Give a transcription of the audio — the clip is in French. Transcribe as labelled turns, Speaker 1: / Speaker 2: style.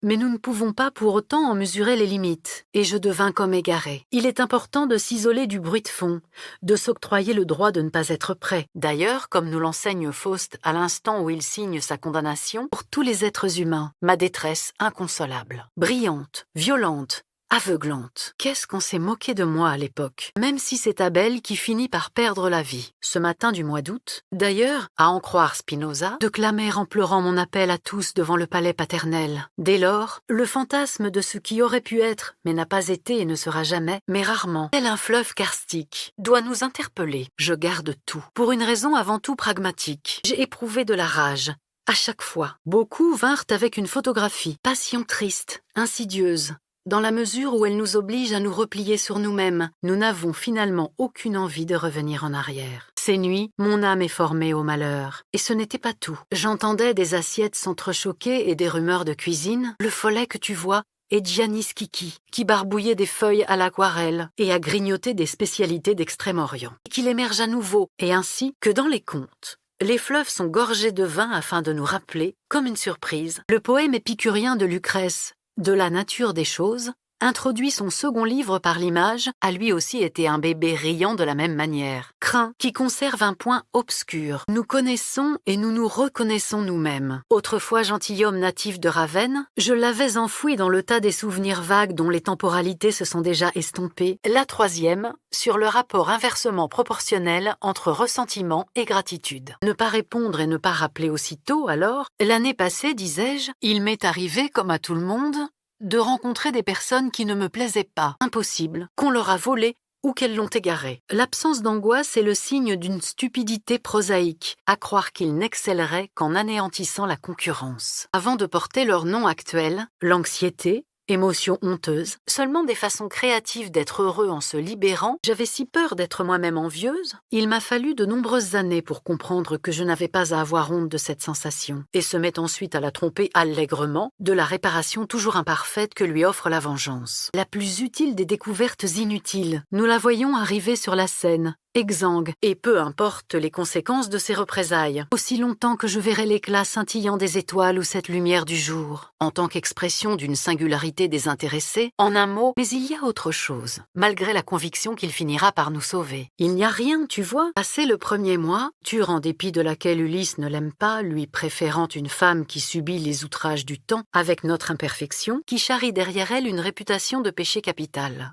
Speaker 1: Mais nous ne pouvons pas pour autant en mesurer les limites, et je devins comme égaré. Il est important de s'isoler du bruit de fond, de s'octroyer le droit de ne pas être prêt. D'ailleurs, comme nous l'enseigne Faust à l'instant où il signe sa condamnation, pour tous les êtres humains, ma détresse inconsolable, brillante, violente, aveuglante. Qu'est-ce qu'on s'est moqué de moi à l'époque, même si c'est Abel qui finit par perdre la vie, ce matin du mois d'août. D'ailleurs, à en croire Spinoza, de clamer en pleurant mon appel à tous devant le palais paternel. Dès lors, le fantasme de ce qui aurait pu être, mais n'a pas été et ne sera jamais, mais rarement, tel un fleuve karstique, doit nous interpeller. Je garde tout, pour une raison avant tout pragmatique. J'ai éprouvé de la rage. À chaque fois, beaucoup vinrent avec une photographie, passion triste, insidieuse. Dans la mesure où elle nous oblige à nous replier sur nous-mêmes, nous n'avons finalement aucune envie de revenir en arrière. Ces nuits, mon âme est formée au malheur. Et ce n'était pas tout. J'entendais des assiettes s'entrechoquer et des rumeurs de cuisine. Le follet que tu vois est Giannis Kiki, qui barbouillait des feuilles à l'aquarelle et a grignoté des spécialités d'Extrême-Orient. Et qu'il émerge à nouveau, et ainsi que dans les contes. Les fleuves sont gorgés de vin afin de nous rappeler, comme une surprise, le poème épicurien de Lucrèce, de la nature des choses, introduit son second livre par l'image, a lui aussi été un bébé riant de la même manière. Crin, qui conserve un point obscur. Nous connaissons et nous nous reconnaissons nous-mêmes. Autrefois gentilhomme natif de Ravenne, je l'avais enfoui dans le tas des souvenirs vagues dont les temporalités se sont déjà estompées. La troisième, sur le rapport inversement proportionnel entre ressentiment et gratitude. Ne pas répondre et ne pas rappeler aussitôt, alors, l'année passée, disais-je, il m'est arrivé, comme à tout le monde, de rencontrer des personnes qui ne me plaisaient pas. Impossible, qu'on leur a volé ou qu'elles l'ont égaré. L'absence d'angoisse est le signe d'une stupidité prosaïque, à croire qu'ils n'excelleraient qu'en anéantissant la concurrence. Avant de porter leur nom actuel, l'anxiété, émotion honteuse, seulement des façons créatives d'être heureux en se libérant, j'avais si peur d'être moi-même envieuse, il m'a fallu de nombreuses années pour comprendre que je n'avais pas à avoir honte de cette sensation, et se met ensuite à la tromper allègrement de la réparation toujours imparfaite que lui offre la vengeance. La plus utile des découvertes inutiles, nous la voyons arriver sur la scène, exsangue, et peu importe les conséquences de ses représailles, aussi longtemps que je verrai l'éclat scintillant des étoiles ou cette lumière du jour. En tant qu'expression d'une singularité désintéressée, en un mot, mais il y a autre chose, malgré la conviction qu'il finira par nous sauver. Il n'y a rien, tu vois. Passé le premier mois, Turre, en dépit de laquelle Ulysse ne l'aime pas, lui préférant une femme qui subit les outrages du temps avec notre imperfection, qui charrie derrière elle une réputation de péché capital.